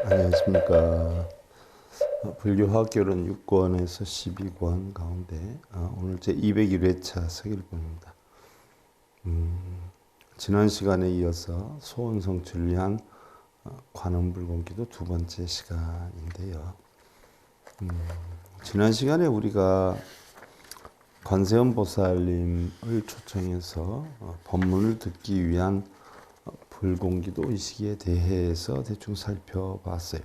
안녕하십니까. 불교화학결론 6권에서 12권 가운데 오늘 제 201회차 서길본입니다. 지난 시간에 이어서 소원성취를 위한 관음불공기도 두 번째 시간인데요. 지난 시간에 우리가 관세음보살님을 초청해서 법문을 듣기 위한 불공기도 의식에 대해서 대충 살펴봤어요.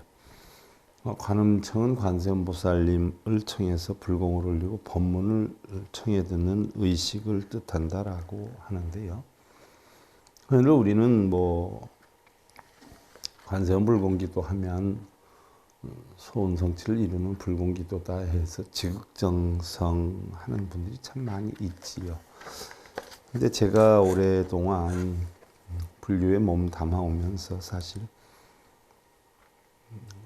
관음청은 관세음보살님을 청해서 불공을 올리고 법문을 청해 듣는 의식을 뜻한다라고 하는데요. 그런데 우리는 관세음 불공기도 하면 소원성취를 이루는 불공기도다 해서 지극정성 하는 분들이 참 많이 있지요. 근데 제가 오랫동안 불교에 몸 담아오면서 사실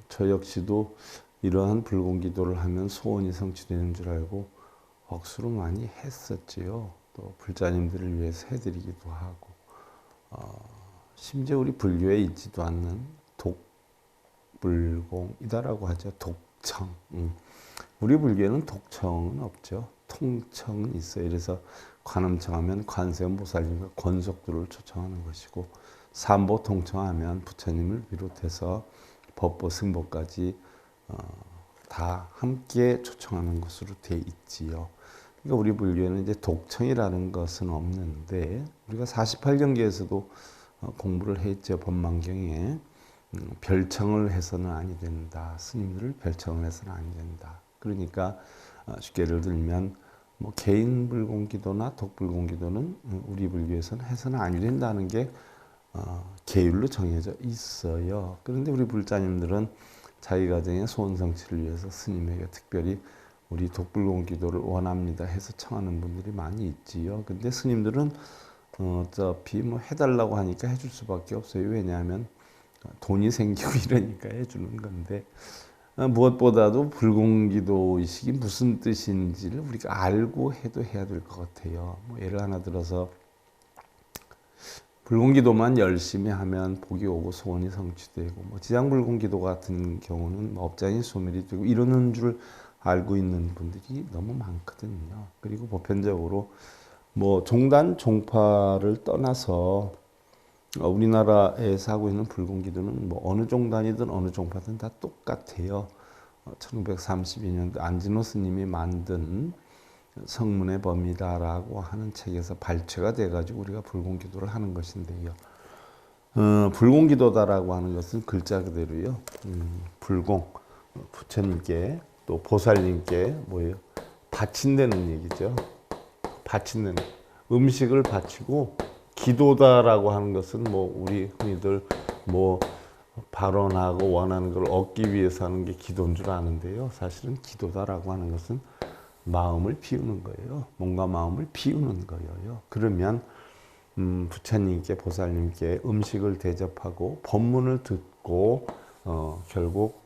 저 역시도 이러한 불공기도를 하면 소원이 성취되는 줄 알고 억수로 많이 했었지요. 또 불자님들을 위해서 해드리기도 하고 심지어 우리 불교에 있지도 않는 독불공이다라고 하죠. 독청. 우리 불교에는 독청은 없죠. 통청은 있어요. 그래서 관음청하면 관세음보살님과 권속들을 초청하는 것이고, 삼보 통청하면 부처님을 비롯해서 법보 승보까지 다 함께 초청하는 것으로 되어 있지요. 그러니까 우리 불교에는 이제 독청이라는 것은 없는데, 우리가 48경기에서도 공부를 했죠. 법망경에 별청을 해서는 아니 된다. 스님들을 별청을 해서는 아니 된다. 그러니까 쉽게 예를 들면 개인 불공기도나 독불공기도는 우리 불교에서는 해서는 아니 된다는 게 계율로 정해져 있어요. 그런데 우리 불자님들은 자기 가정의 소원성취를 위해서 스님에게 특별히 우리 독불공기도를 원합니다 해서 청하는 분들이 많이 있지요. 근데 스님들은 어차피 해달라고 하니까 해줄 수밖에 없어요. 왜냐하면 돈이 생기고 이러니까 해주는 건데, 무엇보다도 불공기도 의식이 무슨 뜻인지를 우리가 알고 해도 해야 될 것 같아요. 예를 하나 들어서 불공기도만 열심히 하면 복이 오고 소원이 성취되고, 지장불공기도 같은 경우는 업장이 소멸이 되고 이러는 줄 알고 있는 분들이 너무 많거든요. 그리고 보편적으로 종단 종파를 떠나서 우리나라에서 하고 있는 불공기도는 어느 종단이든 어느 종파든 다 똑같아요. 1932년도 안진호 스님이 만든 성문의 법이다라고 하는 책에서 발췌가 돼가지고 우리가 불공기도를 하는 것인데요. 불공기도다라고 하는 것은 글자 그대로요. 불공, 부처님께 또 보살님께 바친다는 얘기죠. 바친다는 음식을 바치고, 기도다라고 하는 것은 우리 흔히들 발언하고 원하는 걸 얻기 위해서 하는 게 기도인 줄 아는데요. 사실은 기도다라고 하는 것은 마음을 비우는 거예요. 뭔가 마음을 비우는 거예요. 그러면 부처님께 보살님께 음식을 대접하고 법문을 듣고 결국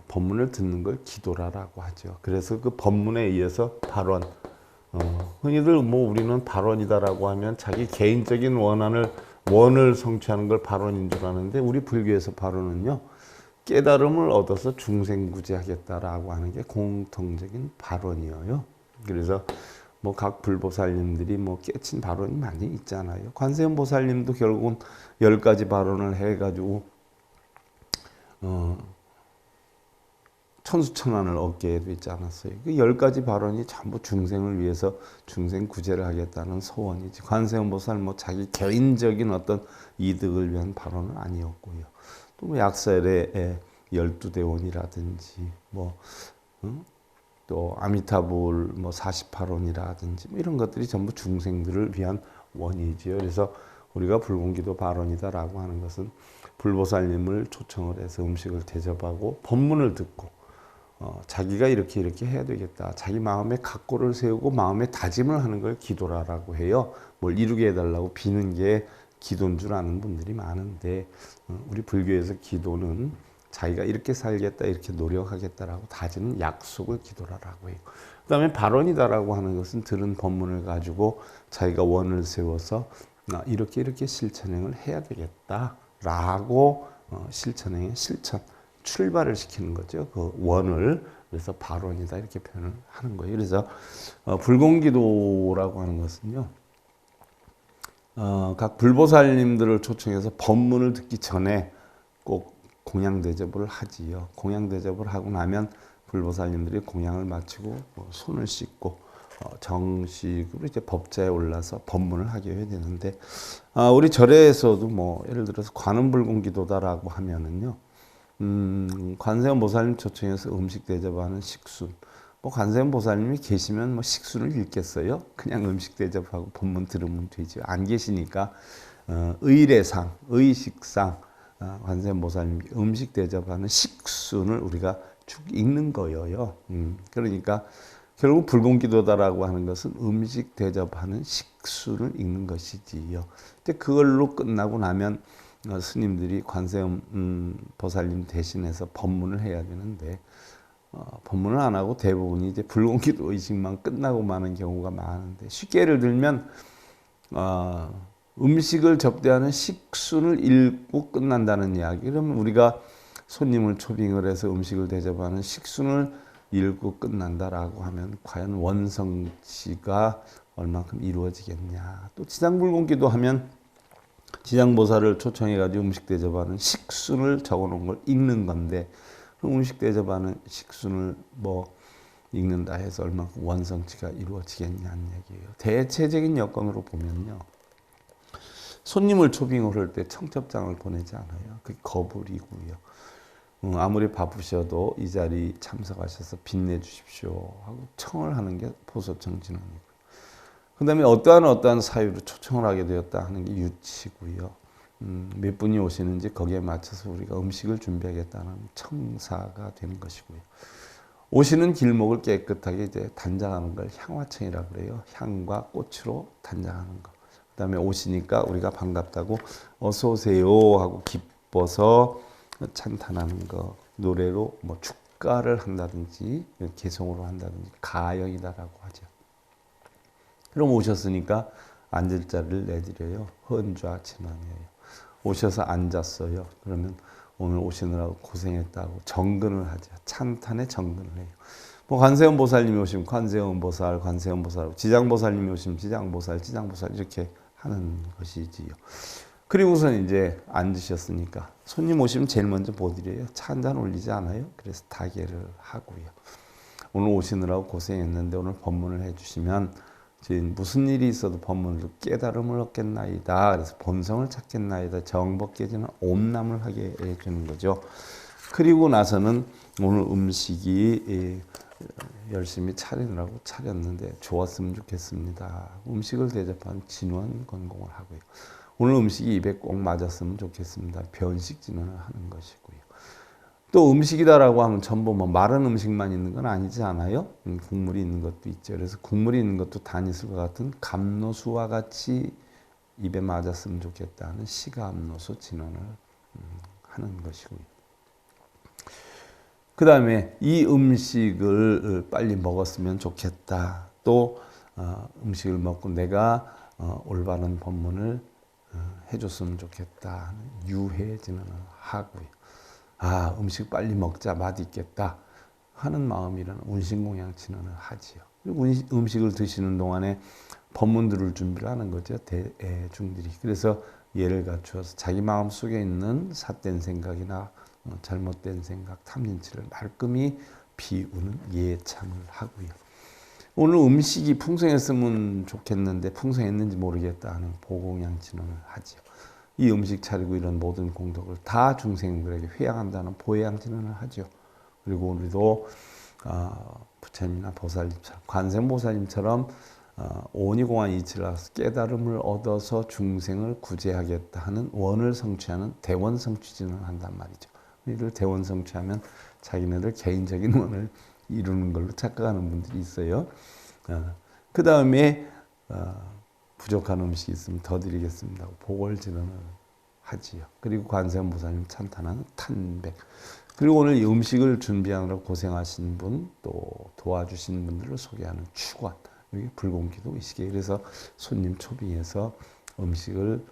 법문을 듣는 걸 기도라고 하죠. 그래서 그 법문에 의해서 발언, 흔히들 우리는 발언이다라고 하면 자기 개인적인 원을 성취하는 걸 발언인 줄 아는데, 우리 불교에서 발언은요, 깨달음을 얻어서 중생구제하겠다라고 하는 게 공통적인 발언이에요. 그래서 뭐 각 불보살님들이 뭐 깨친 발언이 많이 있잖아요. 관세음 보살님도 결국은 10가지 발언을 해가지고 천수천안을 얻게 되지 않았어요. 그 10가지 발언이 전부 중생을 위해서 중생 구제를 하겠다는 소원이지. 관세음 보살 뭐 자기 개인적인 어떤 이득을 위한 발언은 아니었고요. 또 뭐 약설의 12대원이라든지 뭐 또 아미타불 뭐 48원이라든지 뭐 이런 것들이 전부 중생들을 위한 원이지요. 그래서 우리가 불공기도 발언이다라고 하는 것은 불보살님을 초청을 해서 음식을 대접하고 법문을 듣고 자기가 이렇게 해야 되겠다. 자기 마음에 각고를 세우고 마음에 다짐을 하는 걸 기도라라고 해요. 뭘 이루게 해달라고 비는 게 기도인 줄 아는 분들이 많은데 우리 불교에서 기도는 자기가 이렇게 살겠다, 이렇게 노력하겠다라고 다지는 약속을 기도라라고 해요. 그 다음에 발언이다라고 하는 것은 들은 법문을 가지고 자기가 원을 세워서 이렇게 실천행을 해야 되겠다라고 실천행의 실천, 출발을 시키는 거죠. 그 원을. 그래서 발언이다 이렇게 표현을 하는 거예요. 그래서 불공기도라고 하는 것은요. 각 불보살님들을 초청해서 법문을 듣기 전에 꼭 공양 대접을 하지요. 공양 대접을 하고 나면 불보살님들이 공양을 마치고 손을 씻고 정식으로 이제 법자에 올라서 법문을 하게 해야 되는데 우리 절에서도 뭐 예를 들어서 관음불공기도다라고 하면은요. 관세음 보살님 초청해서 음식 대접하는 식순. 뭐 관세음 보살님이 계시면 뭐 식순을 읽겠어요? 그냥 음식 대접하고 법문 들으면 되죠. 안 계시니까 의례상, 의식상 관세음 보살님 음식 대접하는 식순을 우리가 쭉 읽는 거예요. 그러니까 결국 불공기도다라고 하는 것은 음식 대접하는 식순을 읽는 것이지요. 근데 그걸로 끝나고 나면 스님들이 관세음 보살님 대신해서 법문을 해야 되는데 법문을 안 하고 대부분이 이제 불공기도 의식만 끝나고 마는 경우가 많은데 쉽게 예를 들면 음식을 접대하는 식순을 읽고 끝난다는 이야기. 그러면 우리가 손님을 초빙을 해서 음식을 대접하는 식순을 읽고 끝난다라고 하면 과연 원성치가 얼만큼 이루어지겠냐. 또 지장불공기도 하면 지장보살을 초청해가지고 음식 대접하는 식순을 적어놓은 걸 읽는 건데 그럼 음식 대접하는 식순을 뭐 읽는다 해서 얼만큼 원성치가 이루어지겠냐는 얘기예요. 대체적인 여건으로 보면요. 손님을 초빙을 할 때 청첩장을 보내지 않아요. 그게 거불이고요. 아무리 바쁘셔도 이 자리 참석하셔서 빛내주십시오 하고 청을 하는 게 보소청 진언이고요. 그 다음에 어떠한 사유로 초청을 하게 되었다 하는 게 유치고요. 몇 분이 오시는지 거기에 맞춰서 우리가 음식을 준비하겠다는 청사가 되는 것이고요. 오시는 길목을 깨끗하게 이제 단장하는 걸 향화청이라고 그래요. 향과 꽃으로 단장하는 거. 그 다음에 오시니까 우리가 반갑다고 어서 오세요 하고 기뻐서 찬탄하는 거. 노래로 뭐 축가를 한다든지 개성으로 한다든지 가영이다라고 하죠. 그럼 오셨으니까 앉을 자리를 내드려요. 헌좌 진언이에요. 오셔서 앉았어요. 그러면 오늘 오시느라고 고생했다고 정근을 하죠. 찬탄에 정근을 해요. 뭐 관세음 보살님이 오시면 관세음 보살, 관세음 보살, 지장보살님이 오시면 지장보살, 지장보살 이렇게 하는 것이지요. 그리고선 이제 앉으셨으니까 손님 오시면 제일 먼저 뭐 드려요? 차 한 잔 올리지 않아요? 그래서 다개를 하고요. 오늘 오시느라고 고생했는데 오늘 법문을 해주시면 무슨 일이 있어도 법문으로 깨달음을 얻겠나이다. 그래서 본성을 찾겠나이다. 정법깨지는 옴남을 하게 해주는 거죠. 그리고 나서는 오늘 음식이 열심히 차리느라고 차렸는데 좋았으면 좋겠습니다. 음식을 대접한 진원 건공을 하고요. 오늘 음식이 입에 꼭 맞았으면 좋겠습니다. 변식 진원을 하는 것이고요. 또 음식이다라고 하면 전부 뭐 마른 음식만 있는 건 아니지 않아요? 국물이 있는 것도 있죠. 그래서 국물이 있는 것도 단이슬과 같은 감노수와 같이 입에 맞았으면 좋겠다는 시감노수 진원을 하는 것이고요. 그 다음에 이 음식을 빨리 먹었으면 좋겠다. 또 음식을 먹고 내가 올바른 법문을 해줬으면 좋겠다. 유해 진원을 하고요. 아, 음식 빨리 먹자, 맛있겠다 하는 마음이라는 운신공양 진언을 하지요. 그리고 음식을 드시는 동안에 법문들을 준비를 하는 거죠. 대중들이. 그래서 예를 갖추어서 자기 마음 속에 있는 삿된 생각이나 잘못된 생각, 탐진치를 말끔히 비우는 예참을 하고요. 오늘 음식이 풍성했으면 좋겠는데 풍성했는지 모르겠다 하는 보공양 진언을 하죠. 이 음식 차리고 이런 모든 공덕을 다 중생들에게 회양한다는 보양 진언을 하죠. 그리고 우리도 부처님이나 보살님처럼 관세음보살님처럼 오니공한 이치를 알아서 깨달음을 얻어서 중생을 구제하겠다 하는 원을 성취하는 대원 성취진을 한단 말이죠. 이를 대원 성취하면 자기네들 개인적인 원을 이루는 걸로 착각하는 분들이 있어요. 그 다음에 부족한 음식이 있으면 더 드리겠습니다 하고 보궐진언을 하지요. 그리고 관세음보살님 찬탄하는 탄백. 그리고 오늘 이 음식을 준비하느라 고생하신 분, 또 도와주신 분들을 소개하는 축원. 여기 불공기도 의식이에요. 그래서 손님 초빙해서 음식을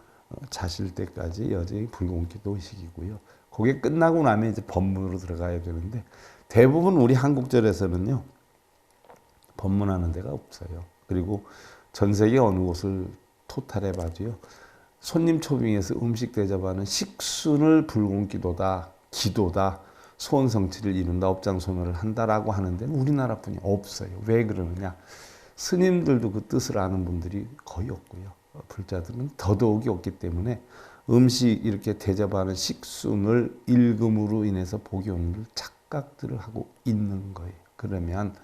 자실 때까지 여전히 불공기도 의식이고요. 그게 끝나고 나면 이제 법문으로 들어가야 되는데 대부분 우리 한국절에서는요 법문하는 데가 없어요. 그리고 전 세계 어느 곳을 토탈해 봐도요 손님 초빙해서 음식 대접하는 식순을 불공기도다, 기도다, 소원성취를 이룬다, 업장소멸을 한다라고 하는 데는 우리나라뿐이 없어요. 왜 그러느냐? 스님들도 그 뜻을 아는 분들이 거의 없고요. 불자들은 더더욱이 없기 때문에 음식 이렇게 대접하는 식순을 일금으로 인해서 복이 오는 걸 착각들을 하고 있는 거예요. 그러면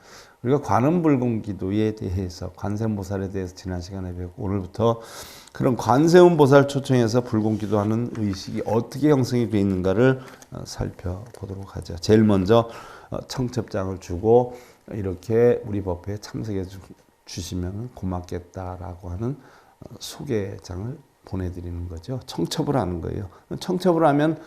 우리가 관음불공기도에 대해서 관세음보살에 대해서 지난 시간에 배웠고 오늘부터 그런 관세음보살 초청해서 불공기도하는 의식이 어떻게 형성이 되어 있는가를 살펴보도록 하죠. 제일 먼저 청첩장을 주고 이렇게 우리 법회에 참석해 주시면 고맙겠다라고 하는 소개장을 보내드리는 거죠. 청첩을 하는 거예요. 청첩을 하면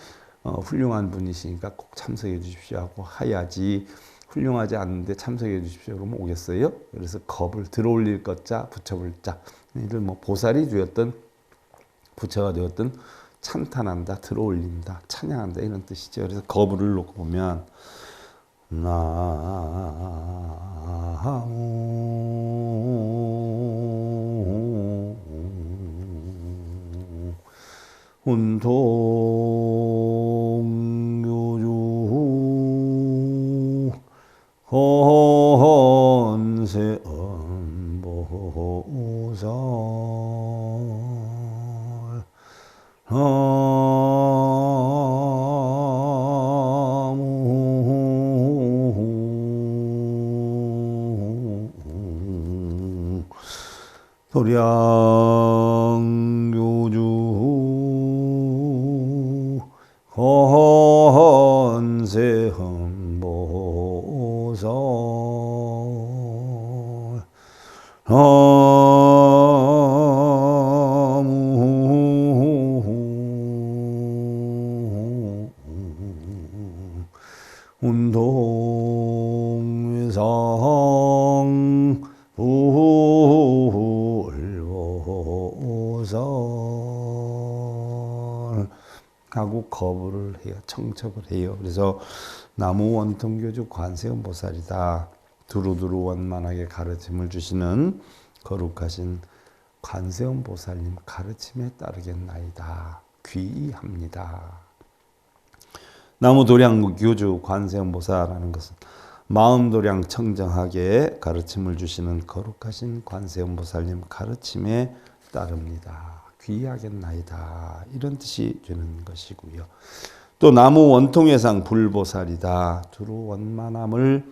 훌륭한 분이시니까 꼭 참석해 주십시오 하고 하야지 훌륭하지 않은데 참석해 주십시오 그러면 오겠어요? 그래서 겁을 들어올릴 것자 붙여볼 자 이를 뭐 보살이 되었든 부처가 되었든 찬탄한다, 들어올린다, 찬양한다 이런 뜻이죠. 그래서 거부를 놓고 보면 나무 운동교주 건세음보살 도량교주 건세음보살 운동상 불보살 하고 거부를 해요. 청첩을 해요. 그래서 나무 원통교주 관세음보살이다. 두루두루 원만하게 가르침을 주시는 거룩하신 관세음보살님 가르침에 따르겠나이다. 귀의합니다. 나무도량교주 관세음보살이라는 것은 마음도량 청정하게 가르침을 주시는 거룩하신 관세음보살님 가르침에 따릅니다. 귀의하겠나이다. 이런 뜻이 되는 것이고요. 또 나무 원통회상 불보살이다. 두루 원만함을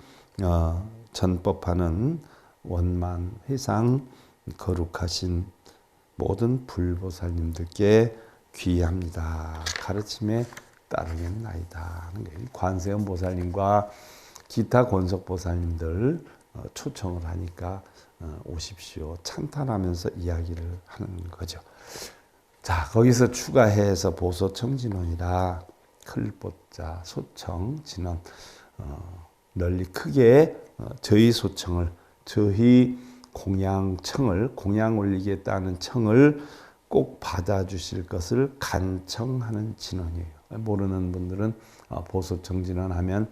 전법하는 원만 회상 거룩하신 모든 불보살님들께 귀의합니다. 가르침에 따르겠나이다. 관세음보살님과 기타 권속보살님들 초청을 하니까 오십시오. 찬탄하면서 이야기를 하는 거죠. 자, 거기서 추가해서 보소청진원이라 클보자 소청 진원 널리 크게 저희 소청을 저희 공양청을 공양 올리겠다는 청을 꼭 받아주실 것을 간청하는 진원이에요. 모르는 분들은 보소청진환하면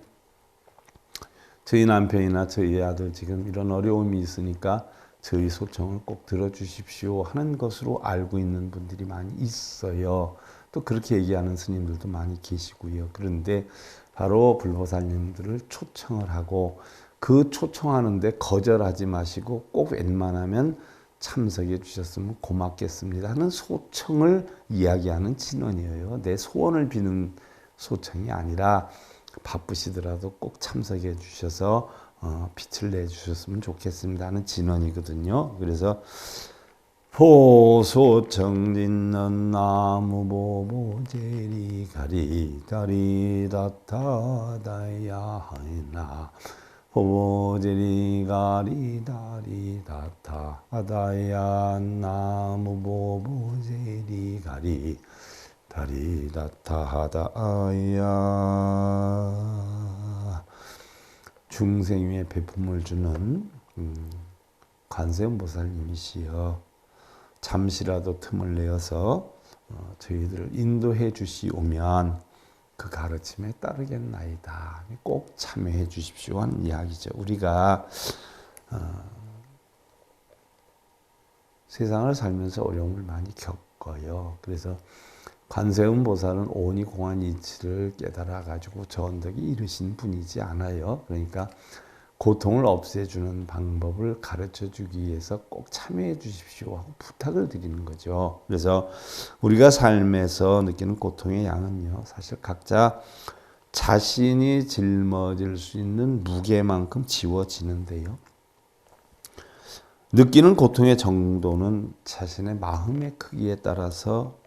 저희 남편이나 저희 아들 지금 이런 어려움이 있으니까 저희 소청을 꼭 들어주십시오 하는 것으로 알고 있는 분들이 많이 있어요. 또 그렇게 얘기하는 스님들도 많이 계시고요. 그런데 바로 불보살님들을 초청을 하고 그 초청하는데 거절하지 마시고 꼭 웬만하면 참석해 주셨으면 고맙겠습니다 하는 소청을 이야기하는 진언이에요. 내 소원을 비는 소청이 아니라 바쁘시더라도 꼭 참석해 주셔서 빛을 내주셨으면 좋겠습니다 하는 진언이거든요. 그래서 보소청진는 나무보보제리 가리다리다타다야하이나 보보제리 가리다리다타다야 나무보보제리 가리 다리다타하다야 중생 위에 배품을 주는 관세음보살님이시여 잠시라도 틈을 내어서 저희들을 인도해 주시오면 그 가르침에 따르겠나이다. 꼭 참여해 주십시오 하는 이야기죠. 우리가 세상을 살면서 어려움을 많이 겪어요. 그래서 관세음보살은 오니 공한 이치를 깨달아 가지고 저 언덕에 이르신 분이지 않아요. 그러니까 고통을 없애주는 방법을 가르쳐 주기 위해서 꼭 참여해 주십시오 하고 부탁을 드리는 거죠. 그래서 우리가 삶에서 느끼는 고통의 양은요, 사실 각자 자신이 짊어질 수 있는 무게만큼 지워지는데요. 느끼는 고통의 정도는 자신의 마음의 크기에 따라서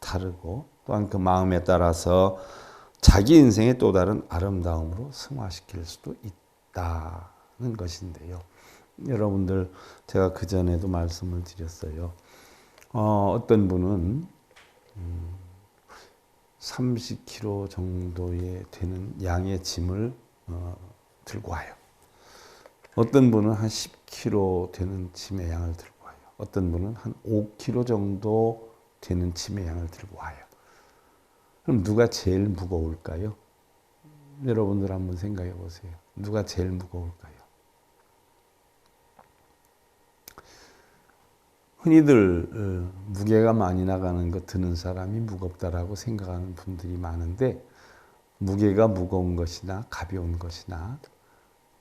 다르고 또한 그 마음에 따라서 자기 인생의 또 다른 아름다움으로 승화시킬 수도 있다는 것인데요. 여러분들 제가 그전에도 말씀을 드렸어요. 어떤 분은 30kg 정도의 되는 양의 짐을 들고 와요. 어떤 분은 한 10kg 되는 짐의 양을 들고 와요. 어떤 분은 한 5kg 정도 되는 짐의 양을 들고 와요. 그럼 누가 제일 무거울까요? 여러분들 한번 생각해 보세요. 누가 제일 무거울까요? 흔히들 무게가 많이 나가는 거 드는 사람이 무겁다라고 생각하는 분들이 많은데 무게가 무거운 것이나 가벼운 것이나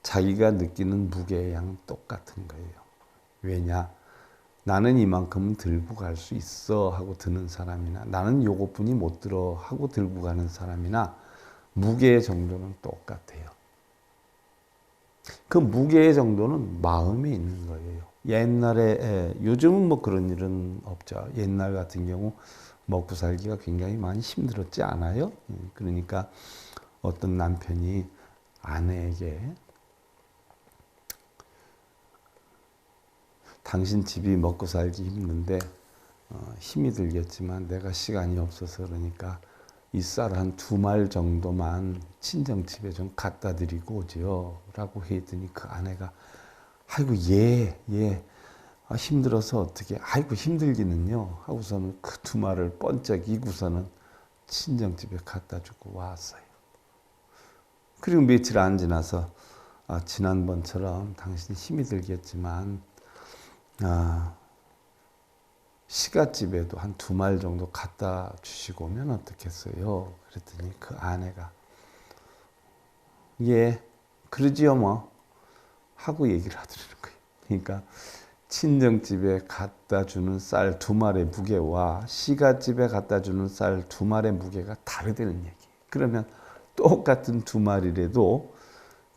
자기가 느끼는 무게의 양은 똑같은 거예요. 왜냐? 나는 이만큼은 들고 갈 수 있어 하고 드는 사람이나 나는 요것뿐이 못 들어 하고 들고 가는 사람이나 무게의 정도는 똑같아요. 그 무게의 정도는 마음에 있는 거예요. 옛날에 요즘은 뭐 그런 일은 없죠. 옛날 같은 경우 먹고 살기가 굉장히 많이 힘들었지 않아요? 그러니까 어떤 남편이 아내에게 당신 집이 먹고 살기 힘든데 힘이 들겠지만 내가 시간이 없어서 그러니까 이 쌀 한 2말 정도만 친정집에 좀 갖다 드리고 오지요 라고 했더니 그 아내가 아이고 예 힘들어서 어떻게 아이고 힘들기는요 하고서는 그 2말을 번쩍 이고서는 친정집에 갖다 주고 왔어요. 그리고 며칠 안 지나서 지난번처럼 당신 힘이 들겠지만 시가집에도 한 2말 정도 갖다 주시고 오면 어떻겠어요? 그랬더니 그 아내가 예 그러지요 뭐 하고 얘기를 하더라는 거예요. 그러니까 친정집에 갖다 주는 쌀 2말의 무게와 시가집에 갖다 주는 쌀 2말의 무게가 다르다는 얘기. 그러면 똑같은 2말이라도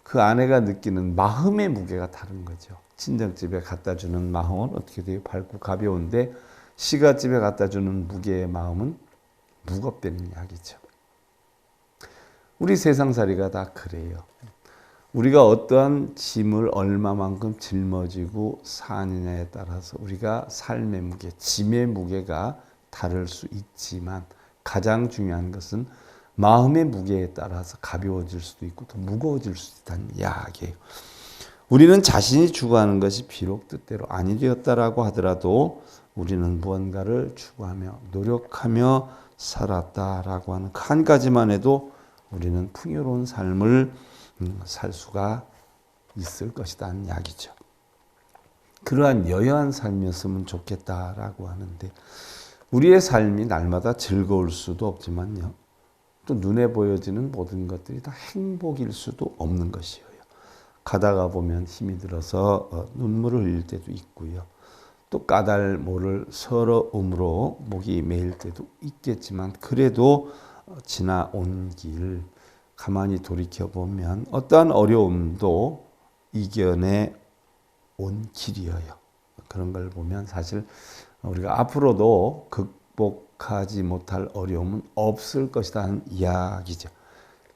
그 아내가 느끼는 마음의 무게가 다른 거죠. 친정집에 갖다 주는 마음은 어떻게 돼요? 밝고 가벼운데 시가집에 갖다 주는 무게의 마음은 무겁다는 이야기죠. 우리 세상살이가 다 그래요. 우리가 어떠한 짐을 얼마만큼 짊어지고 사느냐에 따라서 우리가 삶의 무게, 짐의 무게가 다를 수 있지만 가장 중요한 것은 마음의 무게에 따라서 가벼워질 수도 있고 더 무거워질 수도 있다는 이야기예요. 우리는 자신이 추구하는 것이 비록 뜻대로 아니 되었다라고 하더라도 우리는 무언가를 추구하며 노력하며 살았다라고 하는 그 한 가지만 해도 우리는 풍요로운 삶을 살 수가 있을 것이라는 이야기죠. 그러한 여여한 삶이었으면 좋겠다라고 하는데 우리의 삶이 날마다 즐거울 수도 없지만요. 또 눈에 보여지는 모든 것들이 다 행복일 수도 없는 것이에요. 가다가 보면 힘이 들어서 눈물을 흘릴 때도 있고요. 또 까닭모를 서러움으로 목이 메일 때도 있겠지만 그래도 지나온 길 가만히 돌이켜보면 어떠한 어려움도 이겨내 온 길이어요. 그런 걸 보면 사실 우리가 앞으로도 극복하지 못할 어려움은 없을 것이라는 이야기죠.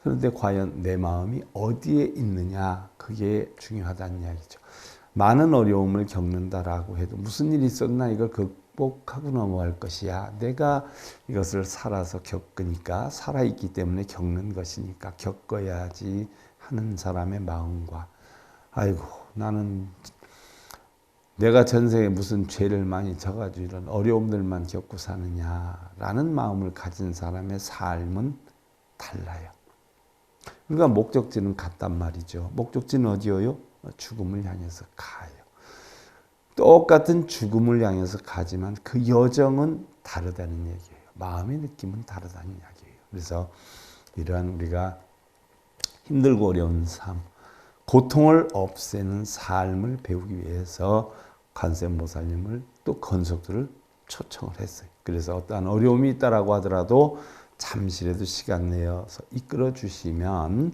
그런데 과연 내 마음이 어디에 있느냐 그게 중요하다는 이야기죠. 많은 어려움을 겪는다라고 해도 무슨 일이 있었나 이걸 극복하고 넘어갈 것이야. 내가 이것을 살아서 겪으니까 살아있기 때문에 겪는 것이니까 겪어야지 하는 사람의 마음과 아이고 나는 내가 전생에 무슨 죄를 많이 져가지고 이런 어려움들만 겪고 사느냐라는 마음을 가진 사람의 삶은 달라요. 그러니까 목적지는 같단 말이죠. 목적지는 어디예요? 죽음을 향해서 가요. 똑같은 죽음을 향해서 가지만 그 여정은 다르다는 얘기예요. 마음의 느낌은 다르다는 이야기예요. 그래서 이러한 우리가 힘들고 어려운 삶, 고통을 없애는 삶을 배우기 위해서 관세음보살님을 또 건석들을 초청을 했어요. 그래서 어떠한 어려움이 있다라고 하더라도 잠시라도 시간 내어서 이끌어 주시면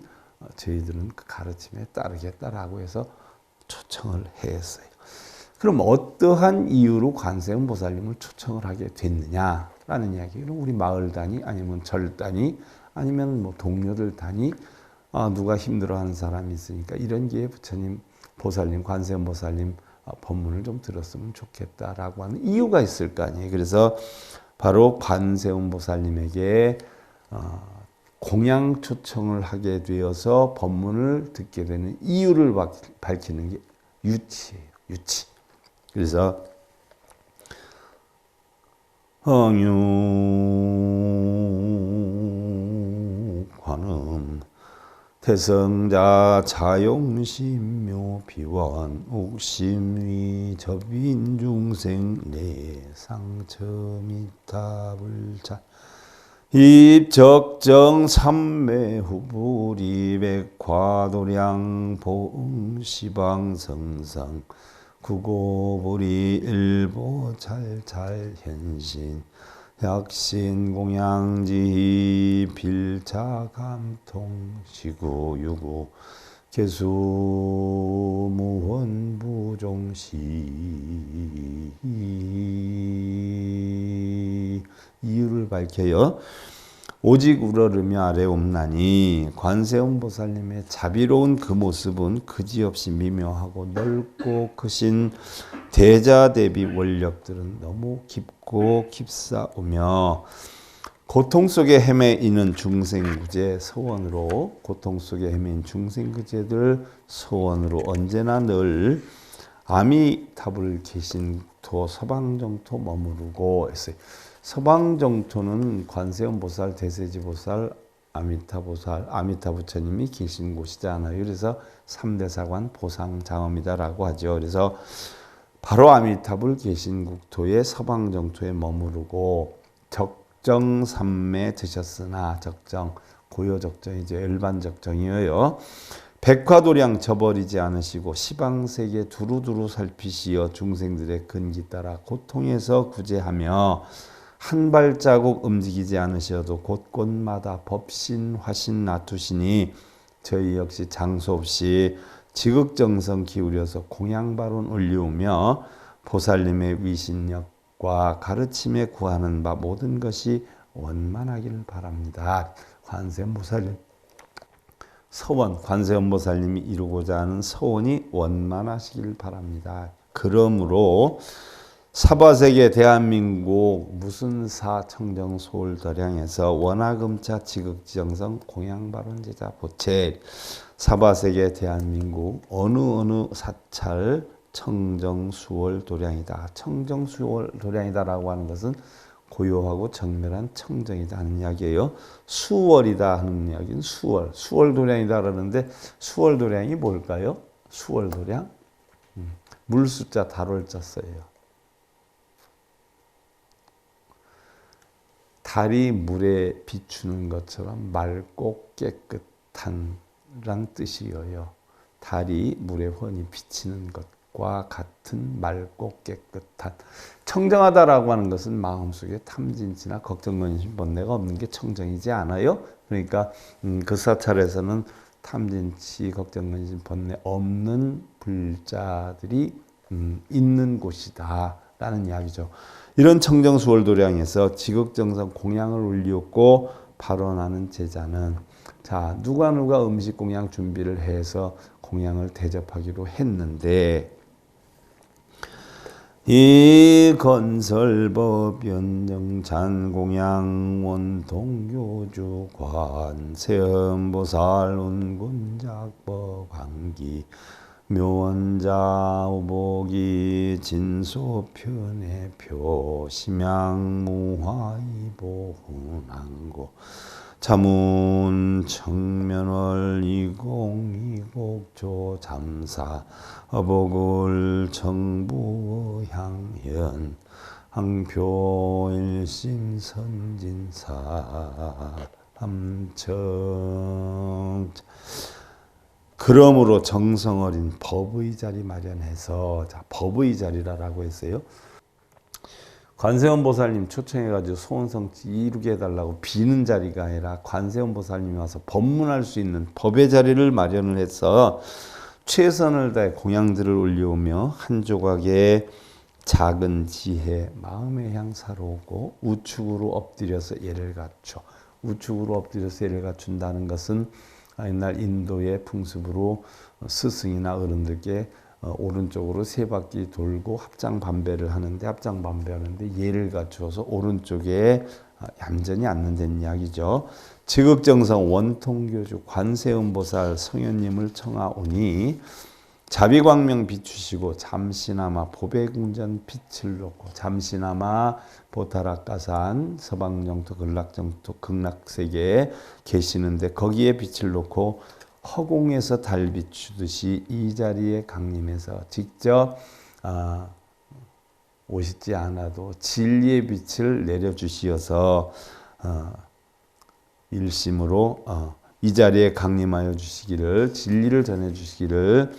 저희들은 그 가르침에 따르겠다라고 해서 초청을 했어요. 그럼 어떠한 이유로 관세음보살님을 초청을 하게 됐느냐라는 이야기를 우리 마을 단위 아니면 절 단위 아니면 뭐 동료들 단위 누가 힘들어하는 사람이 있으니까 이런 기회에 부처님, 보살님, 관세음보살님 법문을 좀 들었으면 좋겠다라고 하는 이유가 있을 거 아니에요. 그래서 바로 관세음보살님에게 공양 초청을 하게 되어서 법문을 듣게 되는 이유를 밝히는 게 유치예요. 유치. 그래서 황유관음 태성자 자용심묘 비원 옥심위 접인 중생 내상처미탑을자 입적정 삼매후불이 백화도량 보응시방성상 구고불이 일보잘잘현신 약신공양지 빌자감통 시구유구 개수무원부종시 이유를 밝혀요. 오직 우러르며 아래 없나니 관세음보살님의 자비로운 그 모습은 그지없이 미묘하고 넓고 크신 대자대비 원력들은 너무 깊고 깊사오며 고통 속에 헤매이는 중생구제 서원으로 고통 속에 헤매인 중생구제들 서원으로 언제나 늘 아미타불 계신토 서방정토 머무르고 했어요. 서방정토는 관세음보살, 대세지보살, 아미타보살, 아미타부처님이 계신 곳이잖아요. 그래서 3대사관 보상장엄이다라고 하죠. 그래서 바로 아미타불 계신 국토의 서방정토에 머무르고 적정삼매 드셨으나 적정, 고요적정이죠. 일반적정이에요. 백화도량 저버리지 않으시고 시방세계 두루두루 살피시어 중생들의 근기 따라 고통에서 구제하며 한 발자국 움직이지 않으셔도 곳곳마다 법신, 화신 놔두시니 저희 역시 장소 없이 지극정성 기울여서 공양발언 올리우며 보살님의 위신력과 가르침에 구하는 바 모든 것이 원만하기를 바랍니다. 관세음보살님 서원, 관세음보살님이 이루고자 하는 서원이 원만하시길 바랍니다. 그러므로 사바세계 대한민국 무슨사 청정 소울도량에서 원화금차 지극정성 공양발원제자 보채 사바세계 대한민국 어느 사찰 청정수월 도량이다. 청정수월 도량이다라고 하는 것은 고요하고 정밀한 청정이다 하는 이야기예요. 수월이다 하는 이야기는 수월도량이다 그러는데 수월도량이 뭘까요? 수월도량? 물 숫자 달월자 써요. 달이 물에 비추는 것처럼 맑고 깨끗한 란 뜻이에요. 달이 물에 훤히 비치는 것과 같은 맑고 깨끗한. 청정하다라고 하는 것은 마음속에 탐진치나 걱정, 근심, 번뇌가 없는 게 청정이지 않아요? 그러니까 그 사찰에서는 탐진치, 걱정, 근심, 번뇌 없는 불자들이 있는 곳이다 라는 이야기죠. 이런 청정수월도량에서 지극정성 공양을 올리었고 발언하는 제자는 자 누가 음식 공양 준비를 해서 공양을 대접하기로 했는데 이 건설법 연정잔 공양 원통교주 관세음보살 운군작법 광기 묘원자 우복이 진소편의 표 심양무화이보 훈항고 자문 청면월 이공이곡조 잠사 어복을 정부 향연 항표 일심 선진사 함청. 그러므로 정성 어린 법의 자리 마련해서 자 법의 자리라고 했어요. 관세음 보살님 초청해가지고 소원성취 이루게 해달라고 비는 자리가 아니라 관세음 보살님이 와서 법문할 수 있는 법의 자리를 마련을 해서 최선을 다해 공양들을 올려오며 한 조각의 작은 지혜 마음의 향사로우고 우측으로 엎드려서 예를 갖춰. 우측으로 엎드려서 예를 갖춘다는 것은 옛날 인도의 풍습으로 스승이나 어른들께 오른쪽으로 세 바퀴 돌고 합장반배를 하는데 예를 갖추어서 오른쪽에 얌전히 앉는다는 이야기죠. 지극정성 원통교주 관세음보살 성현님을 청하오니 자비광명 비추시고 잠시나마 보배궁전 빛을 놓고 잠시나마 보타락가산 서방정토 극락정토 극락세계에 계시는데 거기에 빛을 놓고 허공에서 달 비추듯이 이 자리에 강림해서 직접 오시지 않아도 진리의 빛을 내려주시어서 일심으로 이 자리에 강림하여 주시기를 진리를 전해주시기를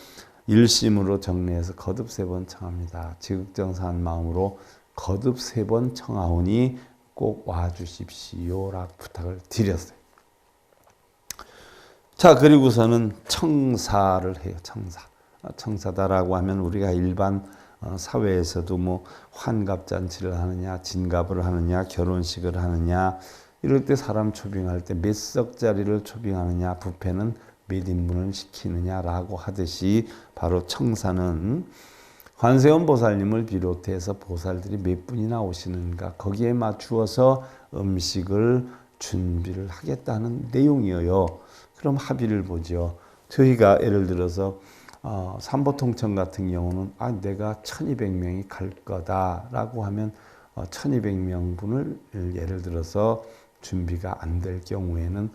일심으로 정례해서 거듭 3번 청합니다. 지극정사한 마음으로 거듭 3번 청하오니 꼭 와주십시오라 부탁을 드렸어요. 자 그리고서는 청사를 해요. 청사다라고 하면 우리가 일반 사회에서도 뭐 환갑잔치를 하느냐 진갑을 하느냐 결혼식을 하느냐 이럴 때 사람 초빙할 때 몇 석짜리를 초빙하느냐 뷔페는 몇 인분을 시키느냐라고 하듯이 바로 청사는 관세음 보살님을 비롯해서 보살들이 몇 분이나 오시는가 거기에 맞추어서 음식을 준비를 하겠다는 내용이에요. 그럼 합의를 보죠. 저희가 예를 들어서 삼보통청 같은 경우는 내가 1200명이 갈 거다라고 하면 1200명분을 예를 들어서 준비가 안 될 경우에는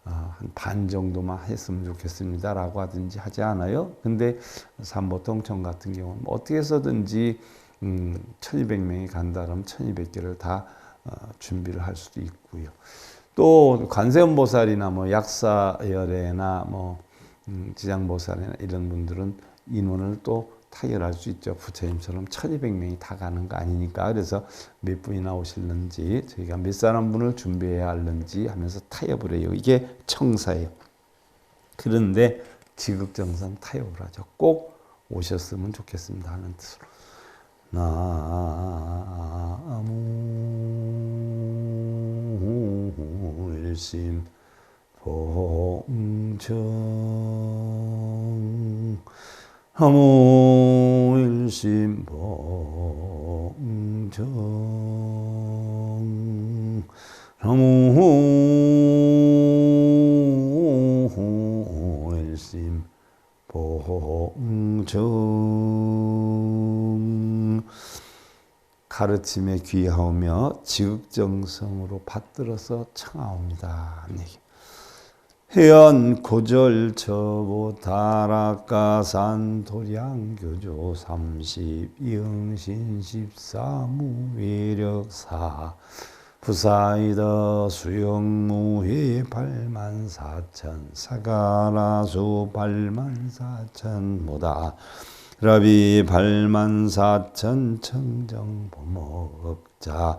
한 반 정도만 했으면 좋겠습니다라고 하든지 하지 않아요. 근데 삼보통청 같은 경우는 어떻게 해서든지 1200명이 간다 그러면 1200개를 다 준비를 할 수도 있고요. 또 관세음보살이나 뭐 약사열애나 뭐 지장보살이나 이런 분들은 인원을 또 타결할 수 있죠. 부처님처럼 1200명이 다 가는 거 아니니까. 그래서 몇 분이나 오실는지 저희가 몇 사람 분을 준비해야 할는지 하면서 타협을 해요. 이게 청사예요. 그런데 지극정성 타협을 하죠. 꼭 오셨으면 좋겠습니다 하는 뜻으로. 나무 일심 봉정 나무 일심 봉정 나무 일심 봉정 가르침에 귀하오며 지극정성으로 받들어서 청하옵니다. 해연 고절 처보 다락가산 도량교조 30 이응신 14무 외력사 부사이더 수영무회 84,000 사가라수 84,000 모다 라비 84,000 청정보목자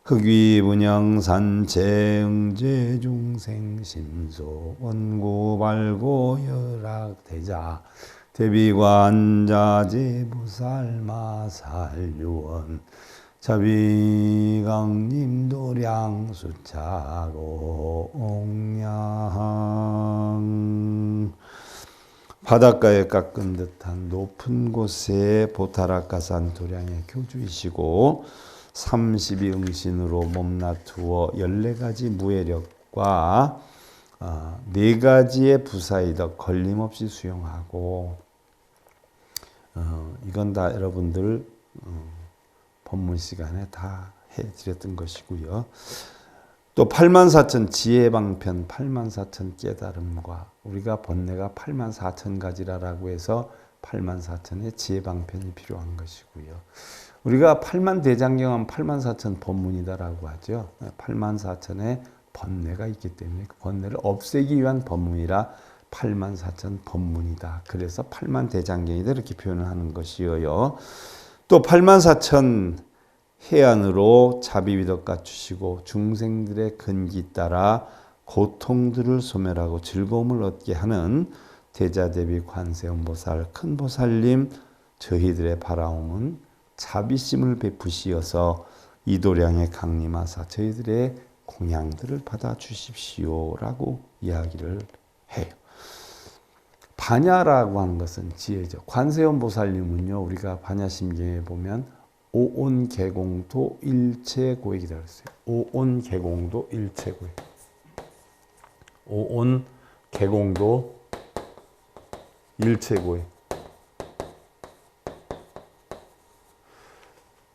흑위분양산 재응제중생 심소 원고발고 열악대자 대비관자재부살마살유원 자비강림 도량수차고 옹양 바닷가에 깎은 듯한 높은 곳에 보타락가산 도량의 교주이시고 32응신으로 몸나투어 14가지 무예력과 4가지의 부사이덕 걸림없이 수용하고 이건 다 여러분들 법문 시간에 다 해드렸던 것이고요. 또 84,000 지혜방편 84,000 깨달음과 우리가 번뇌가 84,000가지라고 해서 84,000의 지혜방편이 필요한 것이고요. 우리가 8만대장경은 84,000 법문이다라고 하죠. 84,000의 번뇌가 있기 때문에 그 번뇌를 없애기 위한 법문이라 84,000 법문이다. 그래서 8만대장경이다 이렇게 표현을 하는 것이요. 또 84,000 해안으로 자비위덕 갖추시고 중생들의 근기 따라 고통들을 소멸하고 즐거움을 얻게 하는 대자대비 관세음보살 큰 보살님 저희들의 바라옴은 자비심을 베푸시어서 이도량에 강림하사 저희들의 공양들을 받아주십시오라고 이야기를 해요. 반야라고 하는 것은 지혜죠. 관세음보살님은요, 우리가 반야심경에 보면 오온개공도 일체고액이다 그랬어요. 오온개공도 일체고액. 오온개공도 일체고액.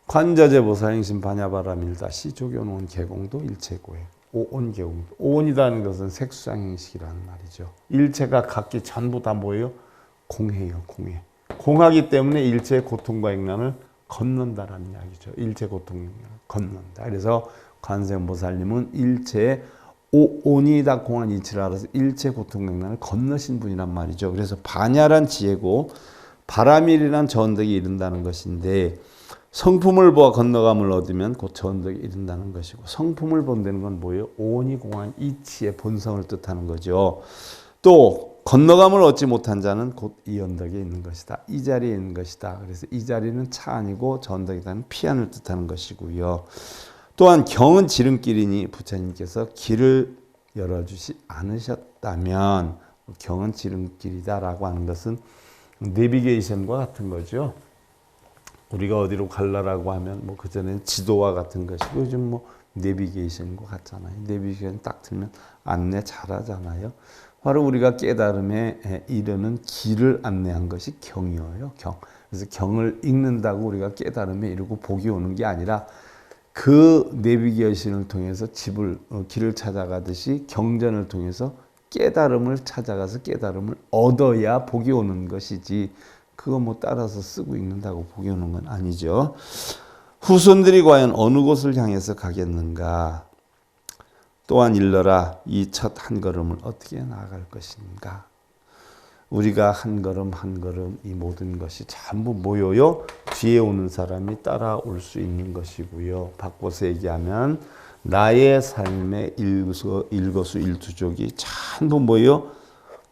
관자재보사행신 반야바라밀다 시조견온 개공도 일체고액. 오온개공도. 오온이라는 것은 색수상행식이라는 말이죠. 일체가 각기 전부 다 뭐예요? 공해요. 공해. 공하기 때문에 일체의 고통과 액난을 건넌다라는 이야기죠. 일체 고통을 건넌다. 그래서 관세음보살님은 일체의 오온이 다 공한 이치를 알아서 일체 고통 액난을 건너신 분이란 말이죠. 그래서 반야란 지혜고 바라밀이란 저언덕에 이른다는 것인데 성품을 보아 건너감을 얻으면 곧 저언덕에 이른다는 것이고 성품을 본다는 건 뭐예요? 오온이 공한 이치의 본성을 뜻하는 거죠. 또 건너감을 얻지 못한 자는 곧 이 언덕에 있는 것이다. 이 자리에 있는 것이다. 그래서 이 자리는 차 아니고 저 언덕이라는 피안을 뜻하는 것이고요. 또한 경은 지름길이니 부처님께서 길을 열어주지 않으셨다면 경은 지름길이다라고 하는 것은 내비게이션과 같은 거죠. 우리가 어디로 갈라라고 하면 뭐 그전에는 지도와 같은 것이고 요즘 뭐 내비게이션과 같잖아요. 내비게이션 딱 틀면 안내 잘하잖아요. 바로 우리가 깨달음에 이르는 길을 안내한 것이 경이에요. 경. 그래서 경을 읽는다고 우리가 깨달음에 이르고 복이 오는 게 아니라 그 내비게이션을 통해서 길을 찾아가듯이 경전을 통해서 깨달음을 찾아가서 깨달음을 얻어야 복이 오는 것이지 그거 뭐 따라서 쓰고 읽는다고 복이 오는 건 아니죠. 후손들이 과연 어느 곳을 향해서 가겠는가? 또한 일러라 이 첫 한 걸음을 어떻게 나아갈 것인가. 우리가 한 걸음 한 걸음 이 모든 것이 전부 뭐예요? 뒤에 오는 사람이 따라올 수 있는 것이고요. 바꿔서 얘기하면 나의 삶의 일거수일투족이 전부 뭐예요?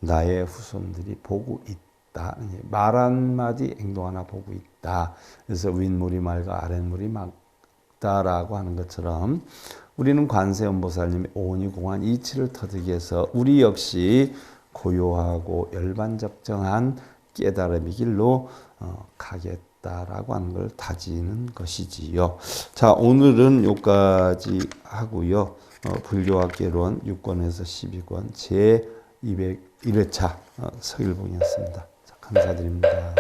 나의 후손들이 보고 있다. 말 한마디 행동 하나 보고 있다. 그래서 윗물이 맑아 아랫물이 맑다라고 하는 것처럼 우리는 관세음보살님의 오온이 공한 이치를 터득이 해서 우리 역시 고요하고 열반적정한 깨달음의 길로 가겠다라고 하는 걸 다지는 것이지요. 자, 오늘은 여기까지 하고요. 불교학개론 6권에서 12권 제 201회차 서일봉이었습니다. 자, 감사드립니다.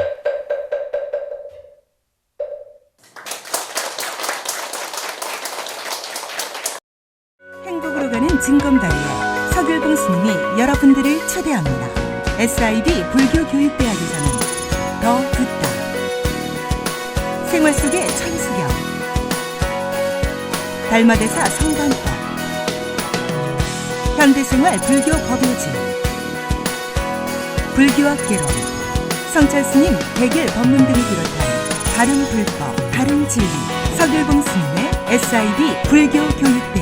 징검다리에 서길봉 스님이 여러분들을 초대합니다. SIB 불교교육대학에서는 더 듣다, 생활 속의 천수경, 달마대사 성관법, 현대생활 불교 법요지, 불교학 개론, 성찰스님 백일 법문 등을 비롯한 다른 불법, 다른 진리, 서길봉 스님의 SIB 불교교육